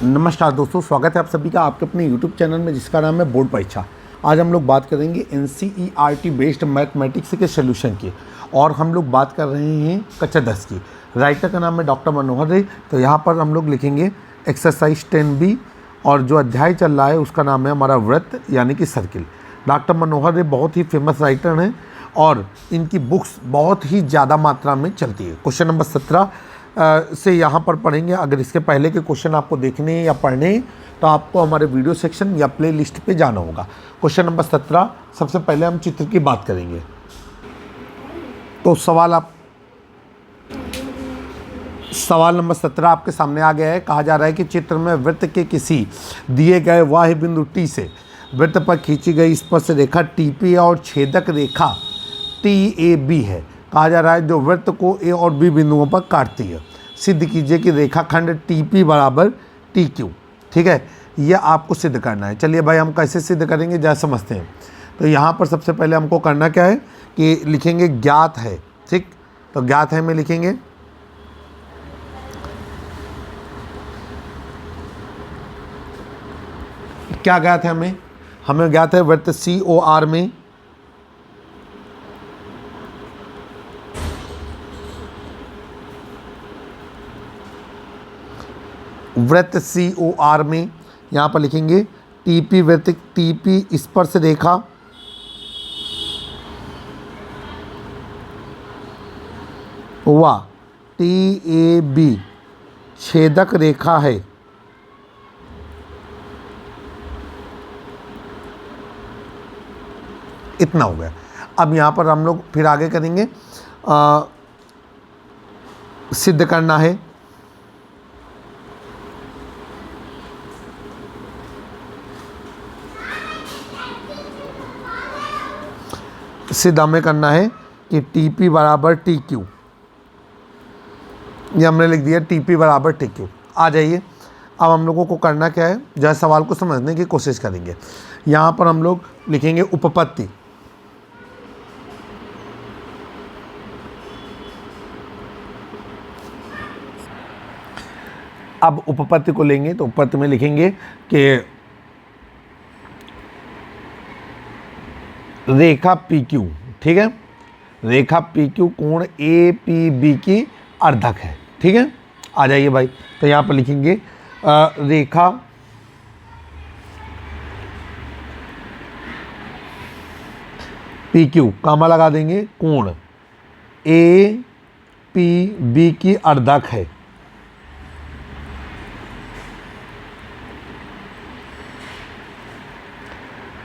नमस्कार दोस्तों, स्वागत है आप सभी का आपके अपने YouTube चैनल में जिसका नाम है बोर्ड परीक्षा। आज हम लोग बात करेंगे NCERT बेस्ड मैथमेटिक्स के सोल्यूशन की, और हम लोग बात कर रहे हैं कक्षा 10 की। राइटर का नाम है डॉक्टर मनोहर रे। तो यहाँ पर हम लोग लिखेंगे एक्सरसाइज 10B, और जो अध्याय चल रहा है उसका नाम है हमारा वृत्त यानी कि सर्किल। डॉक्टर मनोहर रे बहुत ही फेमस राइटर हैं और इनकी बुक्स बहुत ही ज़्यादा मात्रा में चलती है। क्वेश्चन नंबर 17 से यहाँ पर पढ़ेंगे। अगर इसके पहले के क्वेश्चन आपको देखने हैं या पढ़ने हैं तो आपको हमारे वीडियो सेक्शन या प्ले लिस्ट पर जाना होगा। क्वेश्चन नंबर 17, सबसे पहले हम चित्र की बात करेंगे। तो सवाल नंबर 17 आपके सामने आ गया है। कहा जा रहा है कि चित्र में वृत्त के किसी दिए गए वाह्य बिंदु T से वृत्त पर खींची गई स्पर्श रेखा TP और छेदक रेखा TAB है। कहा जा रहा है जो वृत्त को A और B बिंदुओं पर काटती है। सिद्ध कीजिए कि रेखाखंड TP बराबर TQ। ठीक है, ये आपको सिद्ध करना है। चलिए भाई, हम कैसे सिद्ध करेंगे जरा समझते हैं। तो यहाँ पर सबसे पहले हमको करना क्या है कि लिखेंगे ज्ञात है। ठीक, तो ज्ञात है में लिखेंगे क्या ज्ञात है हमें ज्ञात है वृत्त COR में यहाँ पर लिखेंगे TP वृत्त TP स्पर्श रेखा व TAB छेदक रेखा है। इतना हो गया। अब यहाँ पर हम लोग फिर आगे करेंगे, सिद्ध करना है। सिद्ध हमें करना है कि TP बराबर TQ। ये हमने लिख दिया TP बराबर TQ। आ जाइए, अब हम लोगों को करना क्या है, जरा सवाल को समझने की कोशिश करेंगे। यहाँ पर हम लोग लिखेंगे उपपत्ति। अब उपपत्ति को लेंगे तो उपपत्ति में लिखेंगे कि रेखा PQ, ठीक है, रेखा PQ कोण APB की अर्धक है। ठीक है, आ जाइए भाई। तो यहाँ पर लिखेंगे रेखा PQ कामा लगा देंगे, कोण APB की अर्धक है।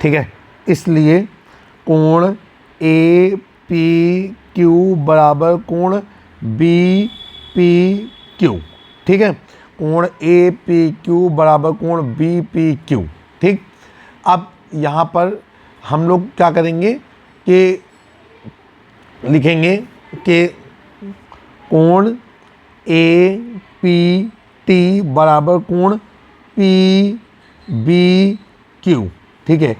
ठीक है, इसलिए कोण APQ बराबर कोण BPQ। ठीक है, कोण APQ बराबर कोण BPQ। ठीक, अब यहाँ पर हम लोग क्या करेंगे कि लिखेंगे कि कोण APT बराबर कोण PBQ। ठीक है,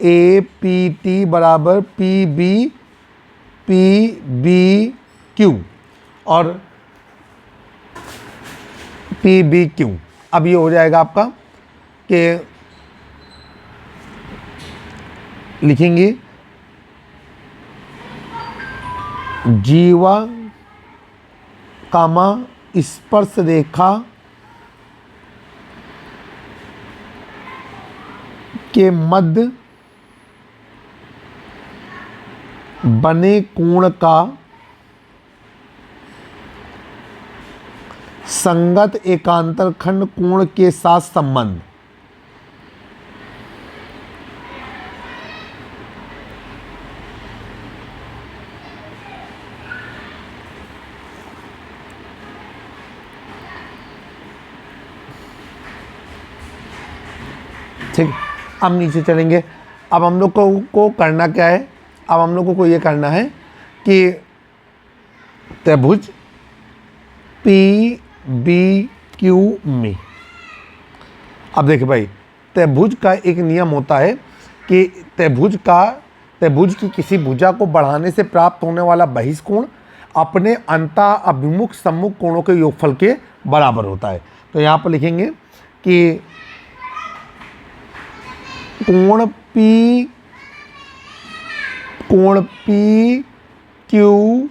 APT बराबर PBQ और PBQ। अब ये हो जाएगा आपका कि लिखेंगे जीवा कामा स्पर्श रेखा के मध्य बने कोण का संगत एकांतर खंड कोण के साथ संबंध। ठीक, अब नीचे चलेंगे। अब हम लोग को करना क्या है, अब हम लोगों को ये करना है कि त्रिभुज PBQ में, अब देखिए भाई, त्रिभुज का एक नियम होता है कि त्रिभुज की किसी भुजा को बढ़ाने से प्राप्त होने वाला बहिष्कोण अपने अंतः अभिमुख सम्मुख कोणों के योगफल के बराबर होता है। तो यहाँ पर लिखेंगे कि कोण पी क्यू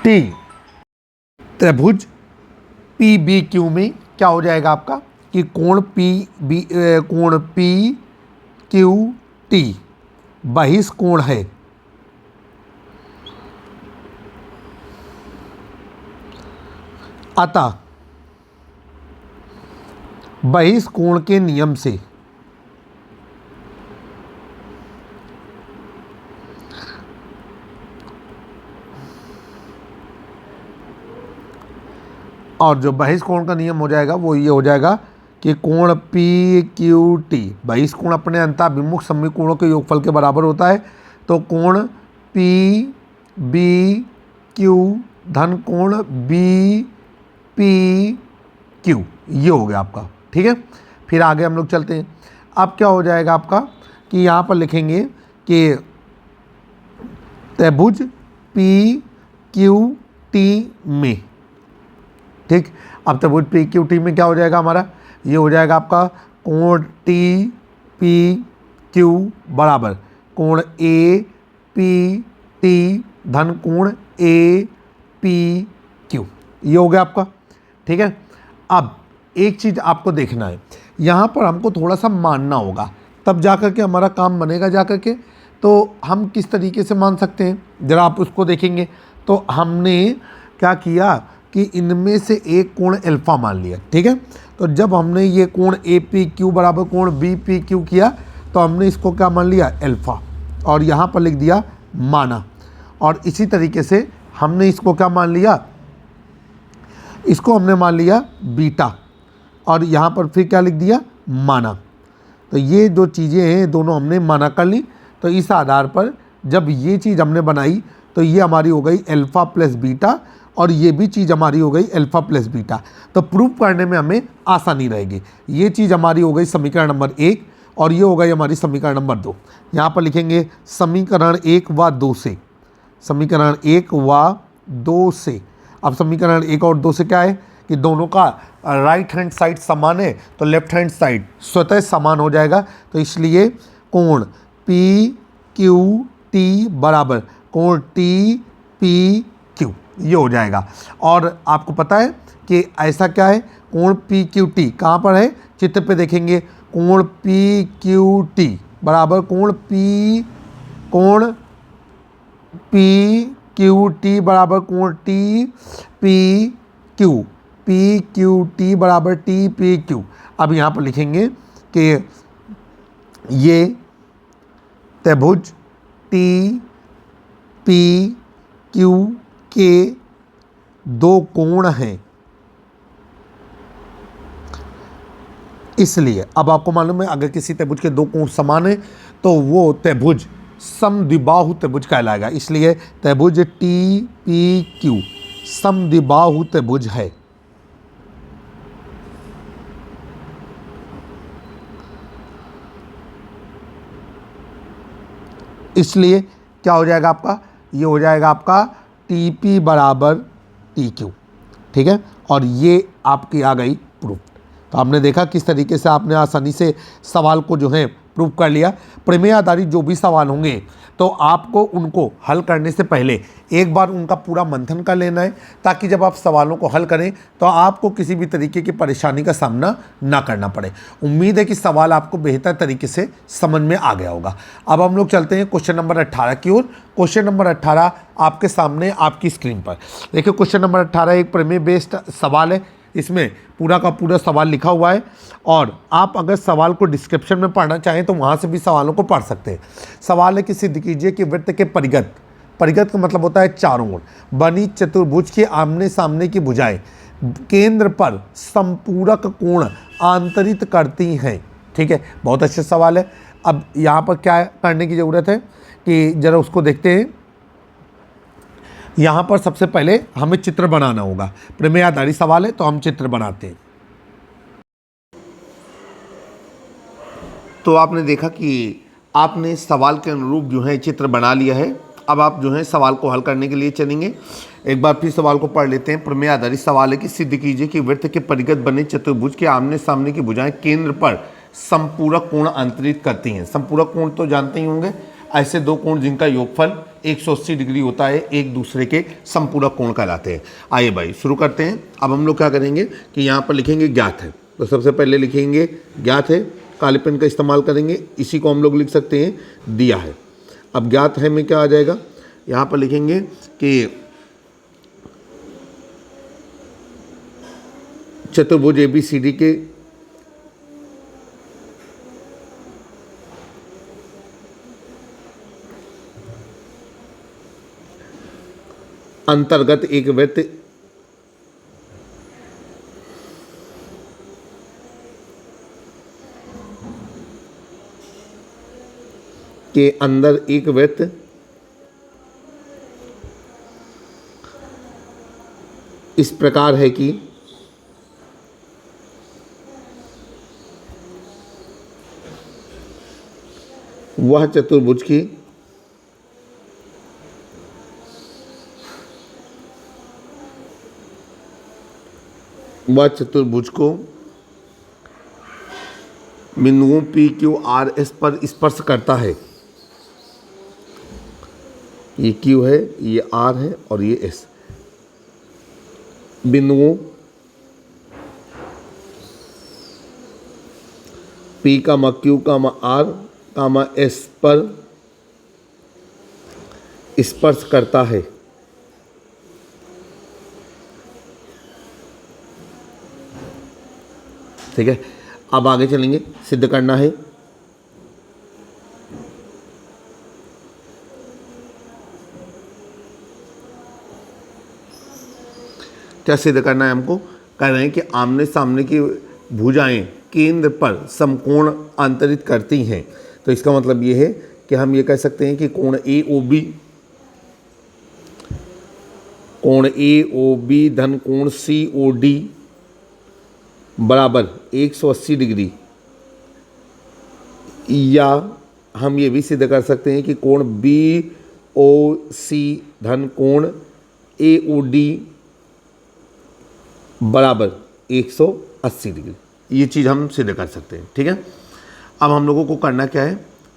टी त्रिभुज पी बी क्यू में क्या हो जाएगा आपका कि कोण पी क्यू टी बहिष्कोण है, अतः बहिष्कोण के नियम से और जो बहिष्कोण का नियम हो जाएगा वो ये हो जाएगा कि कोण पी क्यू टी, बहिष्कोण अपने अंतःभिमुख समकोणों के योगफल के बराबर होता है। तो कोण पी बी क्यू धन कोण बी पी क्यू, ये हो गया आपका। ठीक है, फिर आगे हम लोग चलते हैं। अब क्या हो जाएगा आपका कि यहाँ पर लिखेंगे कि त्रिभुज पी क्यू टी में, ठीक, अब त्रिभुज पी क्यू टी में क्या हो जाएगा हमारा, ये हो जाएगा आपका कोण टी पी क्यू बराबर कोण ए पी टी धन कोण ए पी क्यू, ये हो गया आपका। ठीक है, अब एक चीज़ आपको देखना है, यहाँ पर हमको थोड़ा सा मानना होगा तब जा कर के हमारा काम बनेगा जा कर के। तो हम किस तरीके से मान सकते हैं, ज़रा आप उसको देखेंगे। तो हमने क्या किया कि इनमें से एक कोण अल्फा मान लिया। ठीक है, तो जब हमने ये कोण ए पी क्यू बराबर कोण बी पी क्यू किया तो हमने इसको क्या मान लिया, अल्फा, और यहाँ पर लिख दिया माना। और इसी तरीके से हमने इसको क्या मान लिया, इसको हमने मान लिया बीटा, और यहाँ पर फिर क्या लिख दिया, माना। तो ये जो चीज़ें हैं दोनों हमने माना कर ली। तो इस आधार पर जब ये चीज़ हमने बनाई तो ये हमारी हो गई अल्फ़ा प्लस बीटा, और ये भी चीज़ हमारी हो गई अल्फ़ा प्लस बीटा। तो प्रूव करने में हमें आसानी रहेगी। ये चीज़ हमारी हो गई समीकरण नंबर 1, और ये हो गई हमारी समीकरण नंबर 2। यहाँ पर लिखेंगे समीकरण 1 व 2 से, समीकरण 1 व 2 से। अब समीकरण 1 और 2 से क्या है कि दोनों का राइट हैंड साइड समान है तो लेफ्ट हैंड साइड स्वतः समान हो जाएगा। तो इसलिए कोण पी क्यू टी बराबर कोण टी पी क्यू, ये हो जाएगा। और आपको पता है कि ऐसा क्या है, कोण पी क्यू टी कहाँ पर है, चित्र पे देखेंगे, कोण पी क्यू टी बराबर कोण पी क्यू टी बराबर कोण टी पी क्यू टी बराबर टी पी क्यू। अब यहाँ पर लिखेंगे कि ये त्रिभुज टी पी क्यू के दो कोण हैं, इसलिए अब आपको मालूम है अगर किसी त्रिभुज के दो कोण समान है तो वो त्रिभुज समद्विबाहु त्रिभुज कहलाएगा। इसलिए त्रिभुज टी पी क्यू समद्विबाहु त्रिभुज है। इसलिए क्या हो जाएगा आपका, ये हो जाएगा आपका टी पी बराबर टी क्यू। ठीक है, और ये आपकी आ गई प्रूफ। तो आपने देखा किस तरीके से आपने आसानी से सवाल को जो है प्रूव कर लिया। प्रमेय आधारित जो भी सवाल होंगे तो आपको उनको हल करने से पहले एक बार उनका पूरा मंथन कर लेना है, ताकि जब आप सवालों को हल करें तो आपको किसी भी तरीके की परेशानी का सामना ना करना पड़े। उम्मीद है कि सवाल आपको बेहतर तरीके से समझ में आ गया होगा। अब हम लोग चलते हैं क्वेश्चन नंबर 18 की ओर। क्वेश्चन नंबर 18 आपके सामने आपकी स्क्रीन पर देखिए। क्वेश्चन नंबर 18 एक प्रमेय बेस्ड सवाल है, इसमें पूरा का पूरा सवाल लिखा हुआ है, और आप अगर सवाल को डिस्क्रिप्शन में पढ़ना चाहें तो वहाँ से भी सवालों को पढ़ सकते हैं। सवाल है कि सिद्ध कीजिए कि वृत्त के परिगत का मतलब होता है चारों ओर बनी चतुर्भुज के आमने सामने की भुजाएं केंद्र पर संपूरक कोण आंतरित करती हैं। ठीक है, बहुत अच्छा सवाल है। अब यहाँ पर क्या करने की ज़रूरत है कि ज़रा उसको देखते हैं। यहाँ पर सबसे पहले हमें चित्र बनाना होगा। प्रमेय आधारित सवाल है तो हम चित्र बनाते हैं। तो आपने देखा कि आपने सवाल के अनुरूप जो है चित्र बना लिया है। अब आप जो है सवाल को हल करने के लिए चलेंगे। एक बार फिर सवाल को पढ़ लेते हैं। प्रमेय आधारित सवाल है कि सिद्ध कीजिए कि वृत्त के परिगत बने चतुर्भुज के आमने सामने की भुजाएं केंद्र पर संपूरक कोण अंतरित करती हैं। संपूरक कोण तो जानते ही होंगे, ऐसे दो कोण जिनका योगफल 180 डिग्री होता है, एक दूसरे के संपूरक कोण कहलाते हैं। आइए भाई शुरू करते हैं। अब हम लोग क्या करेंगे कि यहाँ पर लिखेंगे ज्ञात है, तो सबसे पहले लिखेंगे ज्ञात है, काले पेन का इस्तेमाल करेंगे। इसी को हम लोग लिख सकते हैं दिया है। अब ज्ञात है में क्या आ जाएगा, यहाँ पर लिखेंगे कि चतुर्भुज ABCD के अंतर्गत एक वृत्त के अंदर एक वृत्त इस प्रकार है कि वह चतुर्भुज की को बिंदुओं PQRS पर स्पर्श करता है। ये Q है, ये R है और ये S। बिंदुओं P, Q, R, S पर स्पर्श करता है। ठीक है, अब आगे चलेंगे, सिद्ध करना है। क्या सिद्ध करना है हमको? कह रहे हैं कि आमने सामने की भुजाएं केंद्र पर समकोण अंतरित करती हैं। तो इसका मतलब ये है कि हम ये कह सकते हैं कि कोण AOB धन कोण COD बराबर 180 डिग्री, या हम ये भी सिद्ध कर सकते हैं कि कोण BOC धन कोण AOD बराबर 180 डिग्री। ये चीज़ हम सिद्ध कर सकते हैं। ठीक है, अब हम लोगों को करना क्या है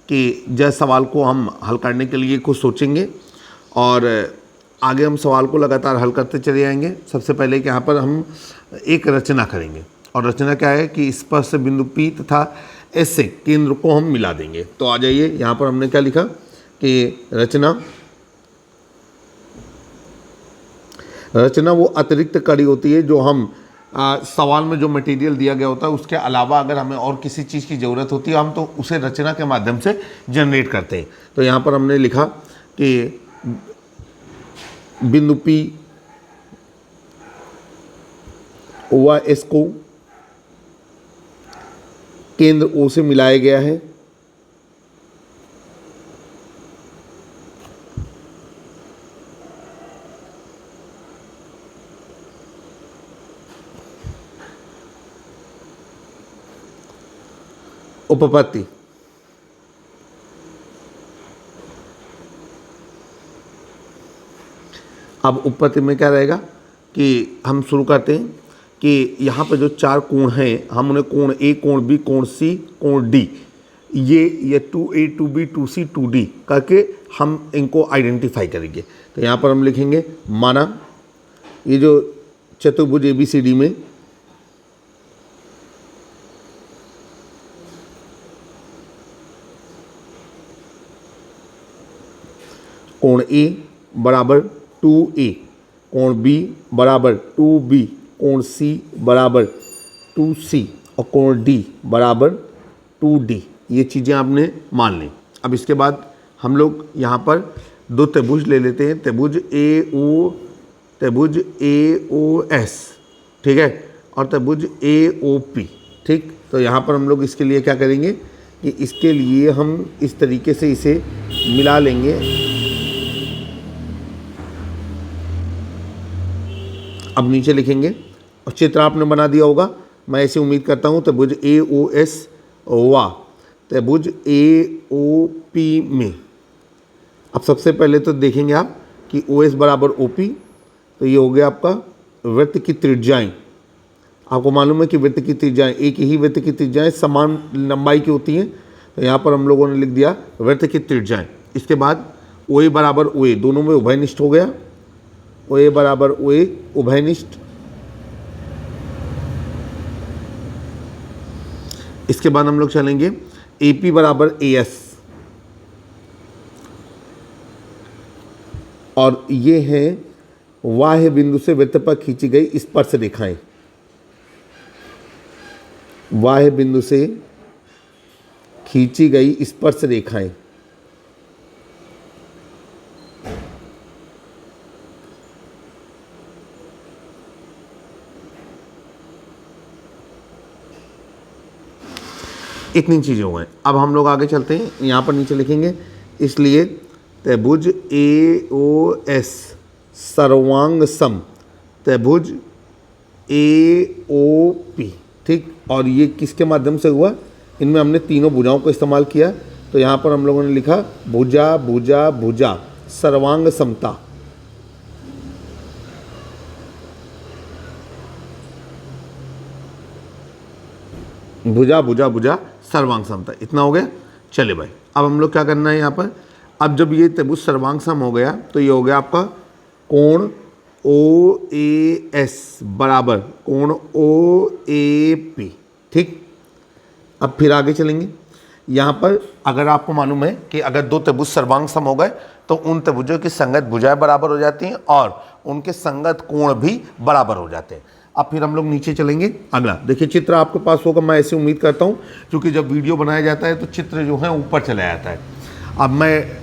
कि जैसे सवाल को हम हल करने के लिए कुछ सोचेंगे और आगे हम सवाल को लगातार हल करते चले जाएंगे। सबसे पहले कि यहाँ पर हम एक रचना करेंगे, और रचना क्या है कि स्पर्श बिंदु P तथा S से केंद्र को हम मिला देंगे। तो आ जाइए, यहाँ पर हमने क्या लिखा कि रचना वो अतिरिक्त कड़ी होती है जो हम सवाल में जो मटेरियल दिया गया होता है उसके अलावा अगर हमें और किसी चीज़ की ज़रूरत होती है हम तो उसे रचना के माध्यम से जनरेट करते हैं। तो यहाँ पर हमने लिखा कि बिंदु P व S को केंद्र O से मिलाया गया है। उपपत्ति, अब उपपत्ति में क्या रहेगा कि हम शुरू करते हैं कि यहाँ पर जो चार कोण हैं हम उन्हें कोण A, कोण B, कोण C, कोण D, ये 2A, 2B, 2C, 2D करके हम इनको आइडेंटिफाई करेंगे। तो यहाँ पर हम लिखेंगे माना ये जो चतुर्भुज ABCD में कोण A बराबर 2A, कोण B बराबर 2B, कोण C बराबर 2C और कोण D बराबर 2D। ये चीज़ें आपने मान ली। अब इसके बाद हम लोग यहाँ पर दो त्रिभुज ले लेते हैं, त्रिभुज AOS, ठीक है, और त्रिभुज AOP। ठीक, तो यहाँ पर हम लोग इसके लिए क्या करेंगे कि इसके लिए हम इस तरीके से इसे मिला लेंगे। अब नीचे लिखेंगे और चित्र आपने बना दिया होगा, मैं ऐसे उम्मीद करता हूँ। त्रिभुज AOS व त्रिभुज AOP में अब सबसे पहले तो देखेंगे आप कि ओ एस बराबर ओ पी, तो ये हो गया आपका वृत्त की त्रिज्याएं। आपको मालूम है कि वृत्त की त्रिज्याएं, एक ही वृत्त की त्रिज्याएं समान लंबाई की होती हैं, तो यहाँ पर हम लोगों ने लिख दिया वृत्त की त्रिज्याएं। इसके बाद ओ ए बराबर ओ ए, दोनों में उभयनिष्ठ हो गया, ओ ए बराबर ओ ए उभयनिष्ठ। इसके बाद हम लोग चलेंगे ए पी बराबर ए एस, और ये है बाह्य बिंदु से वृत्त पर खींची गई स्पर्श रेखाएं, बाह्य बिंदु से खींची गई स्पर्श रेखाएं। इतनी चीज़ें हो गई। अब हम लोग आगे चलते हैं, यहाँ पर नीचे लिखेंगे, इसलिए त्रिभुज ए ओ एस सर्वांग सम त्रिभुज ए ओ पी, ठीक। और ये किसके माध्यम से हुआ, इनमें हमने तीनों भुजाओं को इस्तेमाल किया, तो यहाँ पर हम लोगों ने लिखा भुजा भुजा भुजा सर्वांग समता। भुजा भुजा भुजा सर्वांग समता, इतना हो गया। चले भाई, अब हम लोग क्या करना है यहाँ पर, अब जब ये त्रिभुज सर्वांग सम हो गया तो ये हो गया आपका कोण ओ ए एस बराबर कोण ओ ए पी, ठीक। अब फिर आगे चलेंगे। यहाँ पर अगर आपको मालूम है कि अगर दो त्रिभुज सर्वांग सम हो गए तो उन त्रिभुजों की संगत भुजाएं बराबर हो जाती हैं और उनके संगत कोण भी बराबर हो जाते हैं। अब फिर हम लोग नीचे चलेंगे। अगला देखिए, चित्र आपके पास होगा, मैं ऐसे उम्मीद करता हूँ, क्योंकि जब वीडियो बनाया जाता है तो चित्र जो है ऊपर चला जाता है। अब मैं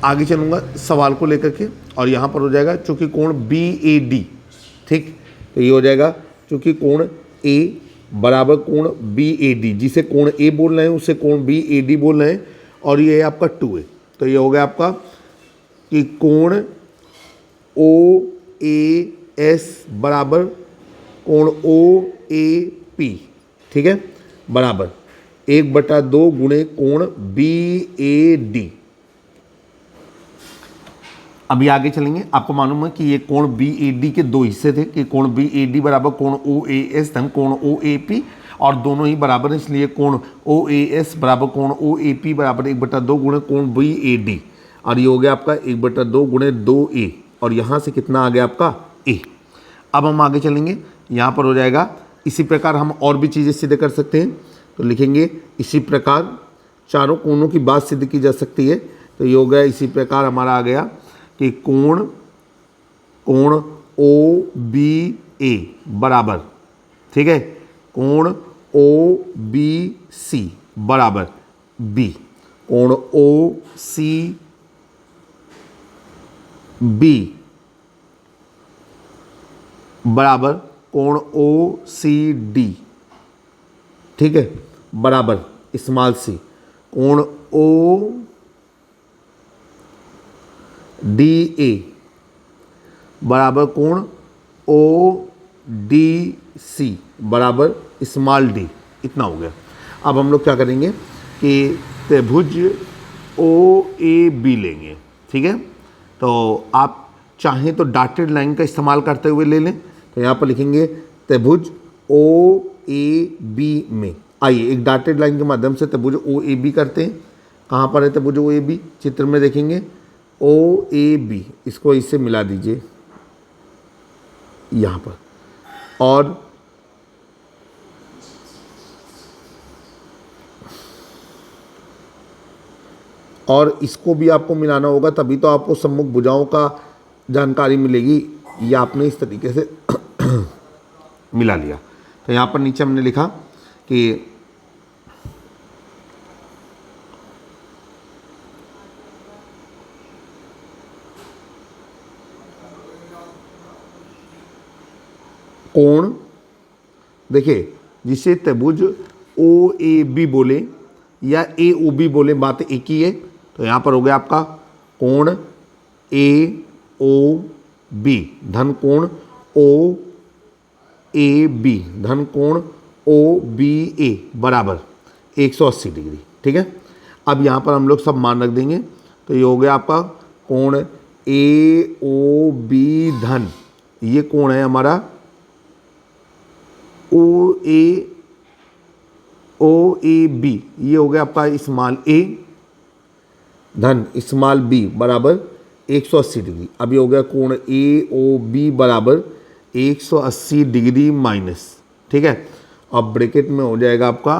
आगे चलूँगा सवाल को लेकर के, और यहाँ पर हो जाएगा चूँकि कोण बी ए डी, ठीक, तो ये हो जाएगा चूँकि कोण ए बराबर कोण बी ए डी, जिसे कोण ए बोल रहे हैं उसे कोण बी ए डी बोल रहे हैं, और ये है आपका 2a, तो ये हो गया आपका कि कोण ओ ए एस बराबर कोण ओ ए पी, ठीक है, बराबर 1/2 गुणे कोण बी ए डी। अभी आगे चलेंगे। आपको मालूम है कि ये कोण बी ए डी के दो हिस्से थे, कि कोण बी ए डी बराबर कोण ओ ए एस धन कोण ओ ए पी, और दोनों ही बराबर है, इसलिए कोण ओ ए एस बराबर कोण ओ ए पी बराबर 1/2 गुणे कोण बी ए डी, और ये हो गया आपका 1/2 गुणे 2a, और यहाँ से कितना आ गया आपका a। अब हम आगे चलेंगे, यहाँ पर हो जाएगा इसी प्रकार हम और भी चीज़ें सिद्ध कर सकते हैं, तो लिखेंगे इसी प्रकार चारों कोणों की बात सिद्ध की जा सकती है, तो ये हो गया इसी प्रकार हमारा आ गया कि कोण ओ बी ए बराबर, ठीक है, कोण ओ बी सी बराबर बी, कोण ओ सी बी बराबर कोण ओ सी डी, ठीक है, बराबर स्मॉल सी, कोण ओ डी ए बराबर कोण ओ डी सी बराबर स्मॉल डी, इतना हो गया। अब हम लोग क्या करेंगे कि त्रिभुज ओ ए बी लेंगे, ठीक है, तो आप चाहें तो डॉटेड लाइन का इस्तेमाल करते हुए ले लें, तो यहाँ पर लिखेंगे त्रिभुज ओ ए बी में, आइए एक डॉटेड लाइन के माध्यम से त्रिभुज ओ ए बी करते हैं। कहाँ पर है त्रिभुज ओ ए बी, चित्र में देखेंगे ओ ए बी, इसको इससे मिला दीजिए यहाँ पर, और इसको भी आपको मिलाना होगा, तभी तो आपको सम्मुख भुजाओं का जानकारी मिलेगी। ये आपने इस तरीके से मिला लिया, तो यहाँ पर नीचे हमने लिखा कि कोण, देखिए जिसे त्रिभुज ओ ए बी बोले या ए ओ बी बोले, बात एक ही है, तो यहाँ पर हो गया आपका कोण ए ओ बी धन कोण ओ ए बी धन कोण ओ बी ए बराबर 180 डिग्री, ठीक है। अब यहाँ पर हम लोग सब मान रख देंगे, तो ये हो गया आपका कोण ए ओ बी धन, ये कोण है हमारा ओ ए बी, ये हो गया आपका स्मॉल ए धन स्मॉल बी बराबर 180 डिग्री। अब ये हो गया कोण ए ओ बी बराबर 180 डिग्री माइनस, ठीक है। अब ब्रैकेट में हो जाएगा आपका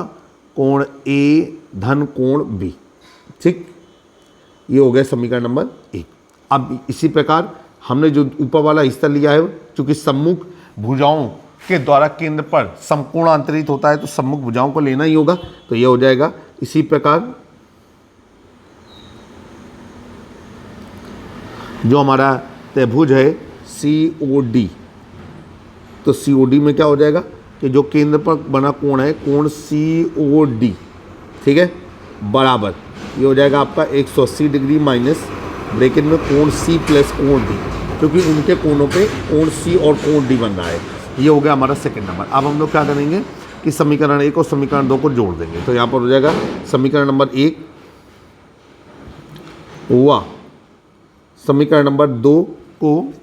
कोण ए धन कोण बी, ठीक। ये हो गया समीकरण नंबर 1। अब इसी प्रकार हमने जो ऊपर वाला हिस्सा लिया है, चूंकि सम्मुख भुजाओं के द्वारा केंद्र पर समकोण अंतरित होता है तो सम्मुख भुजाओं को लेना ही होगा, तो ये हो जाएगा इसी प्रकार जो हमारा त्रिभुज है COD, तो COD में क्या हो जाएगा कि जो केंद्र पर बना कोण है कोण COD, ठीक है, बराबर ये हो जाएगा आपका 180 डिग्री माइनस ब्रैकेट में कोण C प्लस कोण D, क्योंकि उनके कोणों पे कोण C और कोण D बन रहा है। ये हो गया हमारा सेकंड नंबर। अब हम लोग क्या करेंगे कि समीकरण 1 और समीकरण 2 को जोड़ देंगे, तो यहाँ पर हो जाएगा समीकरण नंबर 1 हुआ, समीकरण नंबर 2 को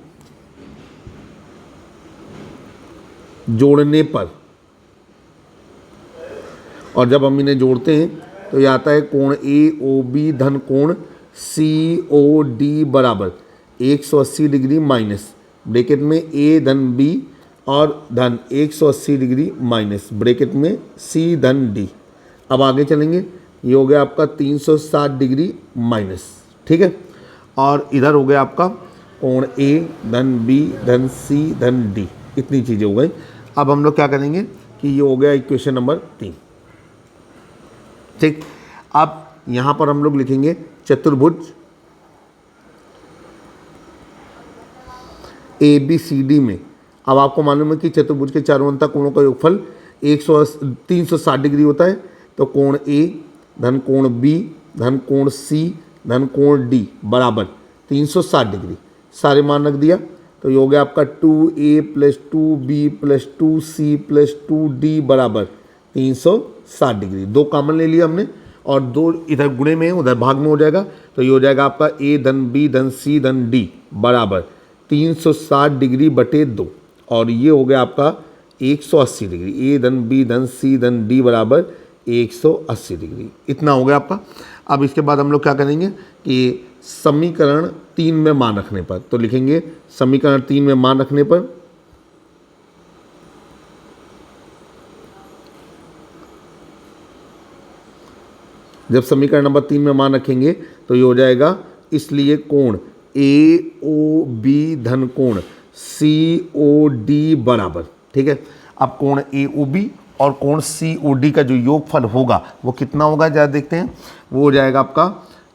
जोड़ने पर, और जब हम इन्हें जोड़ते हैं तो ये आता है कोण AOB धन कोण COD बराबर 180 डिग्री माइनस ब्रैकेट में A धन B और धन 180 डिग्री माइनस ब्रैकेट में C धन D। अब आगे चलेंगे, ये हो गया आपका 360 डिग्री माइनस, ठीक है, और इधर हो गया आपका कोण A धन B धन C धन D, इतनी चीज़ें हो गई। अब हम लोग क्या करेंगे कि ये हो गया इक्वेशन नंबर 3, ठीक। अब यहाँ पर हम लोग लिखेंगे चतुर्भुज ABCD में। अब आपको मालूम है कि चतुर्भुज के चारों अंतः कोणों का योगफल 360 डिग्री होता है, तो कोण A धन कोण B धन कोण C धन कोण D बराबर 360 डिग्री, सारे मान रख दिया, तो ये हो गया आपका 2A plus 2B plus 2C plus 2D बराबर 360 डिग्री। 2 कॉमन ले लिया हमने और 2 इधर गुणे में उधर भाग में हो जाएगा, तो ये हो जाएगा आपका A धन B धन C धन D बराबर 360 डिग्री बटे 2, और ये हो गया आपका 180 डिग्री। A धन B धन C धन D बराबर 180 डिग्री, इतना हो गया आपका। अब इसके बाद हम लोग क्या करेंगे कि समीकरण 3 में मान रखने पर, तो लिखेंगे समीकरण 3 में मान रखने पर जब समीकरण नंबर 3 में मान रखेंगे तो ये हो जाएगा, इसलिए कोण AOB धन कोण COD बराबर, ठीक है। अब कोण AOB और कोण COD का जो योगफल होगा वो कितना होगा, ज़रा देखते हैं। वो हो जाएगा आपका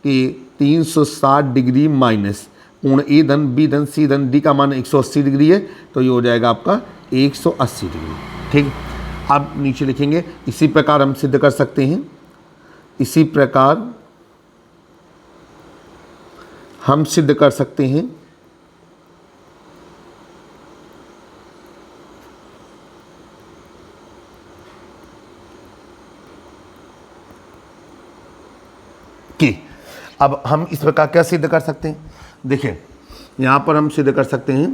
कि 360 डिग्री माइनस कोण A धन B धन C धन D का मान 180 डिग्री है, तो ये हो जाएगा आपका 180 डिग्री, ठीक। अब नीचे लिखेंगे, इसी प्रकार हम सिद्ध कर सकते हैं, इसी प्रकार हम सिद्ध कर सकते हैं कि, अब हम इस प्रकार क्या सिद्ध कर सकते हैं, देखिए यहाँ पर हम सिद्ध कर सकते हैं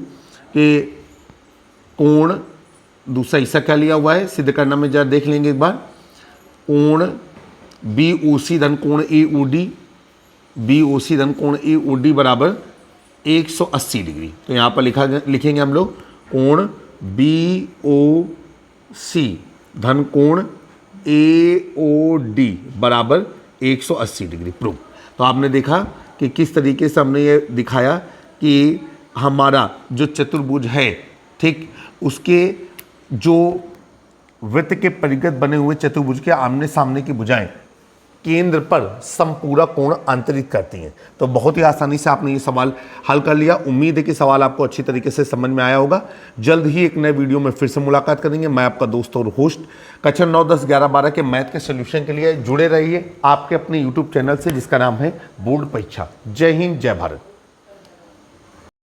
कि कोण, दूसरा हिस्सा क्या लिया हुआ है सिद्ध करना में, जरा देख लेंगे एक बार। कोण BOC धन कोण AOD, BOC धन कोण AOD बराबर 180 डिग्री, तो यहाँ पर लिखेंगे हम लोग कोण BOC धन कोण AOD बराबर 180 डिग्री, प्रूव। तो आपने देखा कि किस तरीके से हमने ये दिखाया कि हमारा जो चतुर्भुज है, ठीक, उसके जो वृत्त के परिगत बने हुए चतुर्भुज के आमने सामने की भुजाएं केंद्र पर समपूरा कोण अंतरित करती हैं। तो बहुत ही आसानी से आपने ये सवाल हल कर लिया। उम्मीद है कि सवाल आपको अच्छी तरीके से समझ में आया होगा। जल्द ही एक नए वीडियो में फिर से मुलाकात करेंगे। मैं आपका दोस्त और होस्ट कक्षा 9, 10, 11, 12 के मैथ के सोल्यूशन के लिए जुड़े रहिए आपके अपने यूट्यूब चैनल से, जिसका नाम है बोर्ड परीक्षा। जय हिंद, जय भारत।